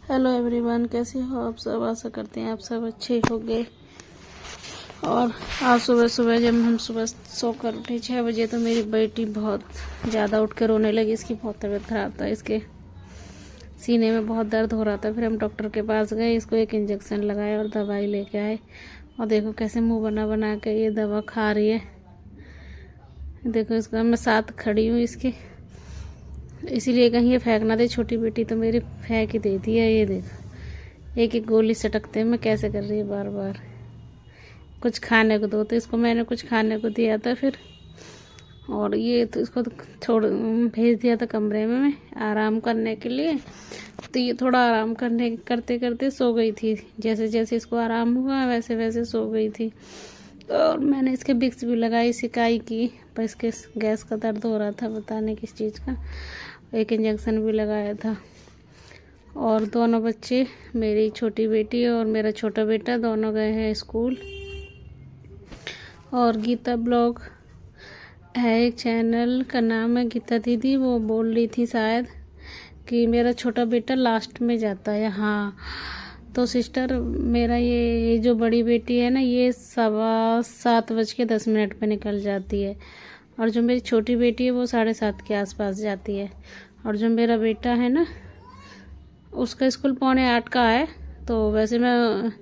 Hello everyone, कैसे हो आप सब। आशा करते हैं आप सब अच्छे होंगे। और आज सुबह सुबह जब हम सुबह सोकर उठे 6 बजे तो मेरी बेटी बहुत ज़्यादा उठ कर रोने लगी। इसकी बहुत तबीयत ख़राब था, इसके सीने में बहुत दर्द हो रहा था। फिर हम डॉक्टर के पास गए, इसको एक इंजेक्शन लगाया और दवाई लेके आए। और देखो कैसे मुंह बना बना के ये दवा खा रही है। देखो इसका मैं साथ खड़ी हूँ इसके, इसीलिए कहीं ये फेंक ना दे। छोटी बेटी तो मेरी फेंक ही देती है। ये देखो एक एक गोली सटकते में कैसे कर रही है, बार बार कुछ खाने को दो। तो इसको मैंने कुछ खाने को दिया था फिर, और ये तो इसको तो छोड़ भेज दिया था कमरे में मैं आराम करने के लिए। तो ये थोड़ा आराम करते करते सो गई थी। जैसे जैसे इसको आराम हुआ वैसे वैसे सो गई थी। और मैंने इसके विक्स भी लगाई, सिकाई की, पर इसके गैस का दर्द हो रहा था, पता नहीं किस चीज़ का। एक इंजेक्शन भी लगाया था। और दोनों बच्चे, मेरी छोटी बेटी और मेरा छोटा बेटा, दोनों गए हैं स्कूल। और गीता ब्लॉग है एक चैनल, का नाम है गीता दीदी। वो बोल रही थी शायद कि मेरा छोटा बेटा लास्ट में जाता है। हाँ तो सिस्टर, मेरा ये जो बड़ी बेटी है ना, ये 7:15 पे निकल जाती है। और जो मेरी छोटी बेटी है वो 7:30 के आसपास जाती है। और जो मेरा बेटा है ना, उसका स्कूल 7:45 का है। तो वैसे मैं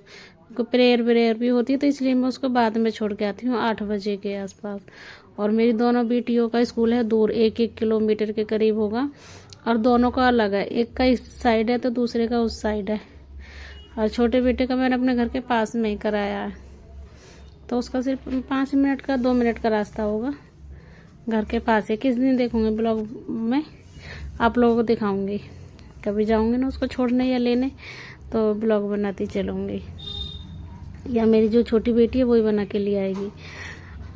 को प्रेयर भी होती है, तो इसलिए मैं उसको बाद में छोड़ के आती हूँ 8 बजे के आसपास। और मेरी दोनों बेटियों का स्कूल है दूर, 1-1 किलोमीटर के करीब होगा। और दोनों का अलग है, एक का इस साइड है तो दूसरे का उस साइड है। और छोटे बेटे का मैंने अपने घर के पास में ही कराया है, तो उसका सिर्फ 5 मिनट का 2 मिनट का रास्ता होगा, घर के पास है। किस दिन देखूंगी ब्लॉग में आप लोगों को दिखाऊंगी। कभी जाऊंगी ना उसको छोड़ने या लेने तो ब्लॉग बनाती चलूँगी, या मेरी जो छोटी बेटी है वही बना के ले आएगी।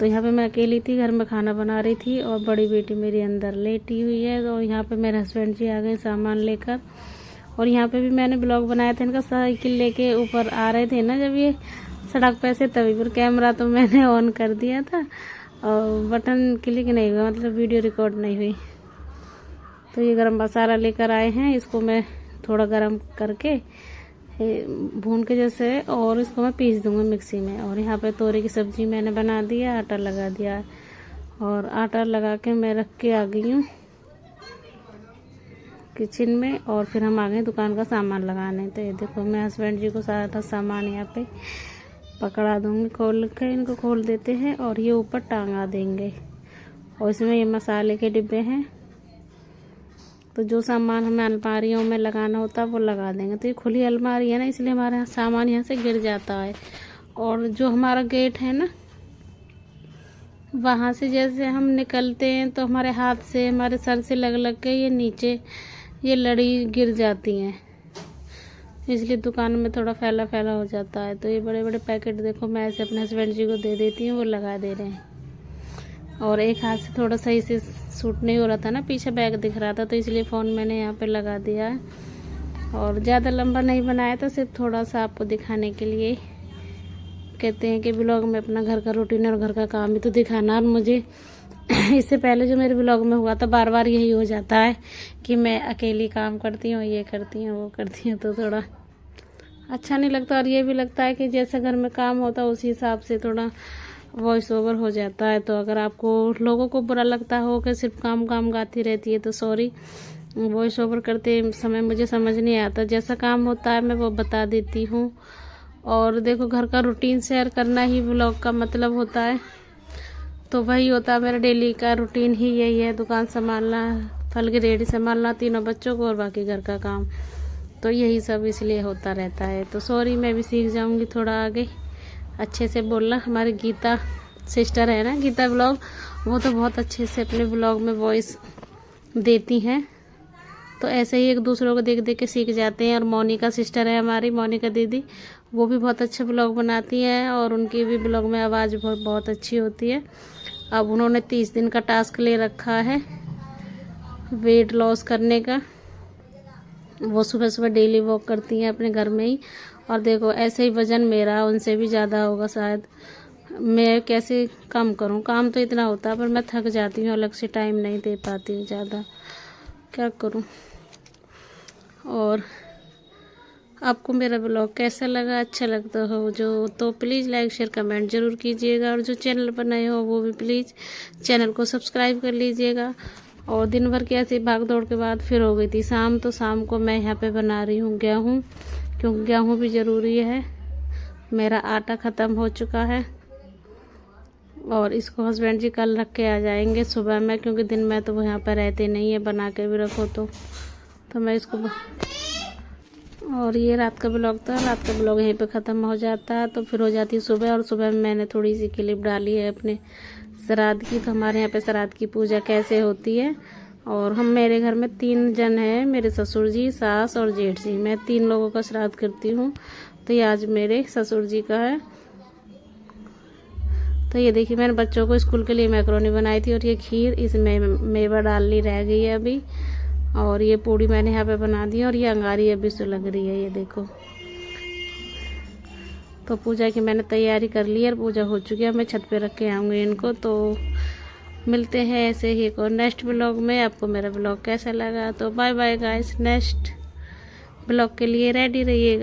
तो यहाँ पे मैं अकेली थी, घर में खाना बना रही थी, और बड़ी बेटी मेरी अंदर लेटी हुई है। और यहाँ पे मेरे हस्बैंड जी आ गए सामान लेकर। और यहाँ पे भी मैंने ब्लॉग बनाया था, इनका साइकिल लेके ऊपर आ रहे थे ना जब ये सड़क पे से, तभी पर कैमरा तो मैंने ऑन कर दिया था और बटन क्लिक नहीं हुआ, मतलब वीडियो रिकॉर्ड नहीं हुई। तो ये गरम मसाला लेकर आए हैं, इसको मैं थोड़ा गरम करके भून के जैसे, और इसको मैं पीस दूंगा मिक्सी में। और यहाँ पे तोरी की सब्जी मैंने बना दिया, आटा लगा दिया। और आटा लगा के मैं रख के आ गई हूँ किचन में। और फिर हम आ गए दुकान का सामान लगाने। तो ये देखो मैं हस्बैंड जी को सारा सामान यहाँ पे पकड़ा दूँगी, खोल के इनको खोल देते हैं और ये ऊपर टांगा देंगे। और इसमें ये मसाले के डिब्बे हैं, तो जो सामान हमें अलमारियों में लगाना होता है वो लगा देंगे। तो ये खुली अलमारी है ना, इसलिए हमारे यहाँ सामान यहाँ से गिर जाता है। और जो हमारा गेट है ना, वहाँ से जैसे हम निकलते हैं तो हमारे हाथ से, हमारे सर से लग लग के ये नीचे ये लड़ी गिर जाती हैं, इसलिए दुकान में थोड़ा फैला फैला हो जाता है। तो ये बड़े बड़े पैकेट देखो मैं ऐसे अपने हस्बैंड जी को दे देती हूँ, वो लगा दे रहे हैं। और एक हाथ से थोड़ा सही से सूट नहीं हो रहा था ना, पीछे बैग दिख रहा था, तो इसलिए फ़ोन मैंने यहाँ पे लगा दिया है। और ज़्यादा लंबा नहीं बनाया था, सिर्फ थोड़ा सा आपको दिखाने के लिए। कहते हैं कि ब्लॉग में अपना घर का रूटीन और घर का काम भी तो दिखाना। और मुझे इससे पहले जो मेरे ब्लॉग में हुआ था, बार बार यही हो जाता है कि मैं अकेली काम करती हूँ, ये करती हूँ, वो करती हूँ, तो थोड़ा अच्छा नहीं लगता। और ये भी लगता है कि जैसे घर में काम होता है उसी हिसाब से थोड़ा वॉइस ओवर हो जाता है। तो अगर आपको लोगों को बुरा लगता हो कि सिर्फ काम काम गाती रहती है तो सॉरी। वॉइस ओवर करते समय मुझे समझ नहीं आता, जैसा काम होता है मैं वो बता देती हूँ। और देखो घर का रूटीन शेयर करना ही ब्लॉग का मतलब होता है, तो वही होता है मेरा डेली का रूटीन ही यही है। दुकान संभालना, फल की रेहड़ी संभालना, तीनों बच्चों को, और बाकी घर का काम, तो यही सब इसलिए होता रहता है। तो सॉरी, मैं भी सीख जाऊँगी थोड़ा आगे अच्छे से बोलना। हमारी गीता सिस्टर है ना, गीता ब्लॉग, वो तो बहुत अच्छे से अपने ब्लॉग में वॉइस देती हैं। तो ऐसे ही एक दूसरों को देख देख के सीख जाते हैं। और मोनिका सिस्टर है हमारी, मोनिका दीदी, वो भी बहुत अच्छे ब्लॉग बनाती हैं, और उनकी भी ब्लॉग में आवाज़ बहुत अच्छी होती है। अब उन्होंने 30 दिन का टास्क ले रखा है वेट लॉस करने का। वो सुबह सुबह डेली वॉक करती हैं अपने घर में ही। और देखो ऐसे ही वज़न मेरा उनसे भी ज़्यादा होगा शायद। मैं कैसे कम करूं, काम तो इतना होता है, पर मैं थक जाती हूँ, अलग से टाइम नहीं दे पाती हूँ ज़्यादा, क्या करूं। और आपको मेरा ब्लॉग कैसा लगा, अच्छा लगता हो जो तो प्लीज़ लाइक शेयर कमेंट ज़रूर कीजिएगा, और जो चैनल पर नए हो वो भी प्लीज़ चैनल को सब्सक्राइब कर लीजिएगा। और दिन भर की ऐसी भाग दौड़ के बाद फिर हो गई थी शाम, तो शाम को मैं यहाँ पे बना रही हूँ गेहूँ, क्योंकि गेहूँ भी ज़रूरी है। मेरा आटा ख़त्म हो चुका है और इसको हस्बैंड जी कल रख के आ जाएंगे सुबह में, क्योंकि दिन में तो वो यहाँ पर रहते नहीं है, बना के भी रखो तो मैं इसको और ये रात का ब्लॉग था, रात का ब्लॉग यहीं पे ख़त्म हो जाता है। तो फिर हो जाती है सुबह, और सुबह में मैंने थोड़ी सी क्लिप डाली है अपने श्राद्ध की। तो हमारे यहाँ पे श्राद्ध की पूजा कैसे होती है, और हम मेरे घर में 3 जन हैं, मेरे ससुर जी, सास और जेठ जी। मैं 3 लोगों का श्राद्ध करती हूँ। तो ये आज मेरे ससुर जी का है। तो ये देखिए मैंने बच्चों को स्कूल के लिए मैकरोनी बनाई थी, और ये खीर इसमें मेवा डालनी रह गई है अभी, और ये पूड़ी मैंने यहाँ पे बना दी है, और ये अंगारी अभी से लग रही है, ये देखो। तो पूजा की मैंने तैयारी कर ली है, और पूजा हो चुकी है। मैं छत पे रख के आऊँगी इनको। तो मिलते हैं ऐसे ही एक और नेक्स्ट ब्लॉग में। आपको मेरा ब्लॉग कैसा लगा तो bye bye guys, next blog के लिए रेडी रहिएगा।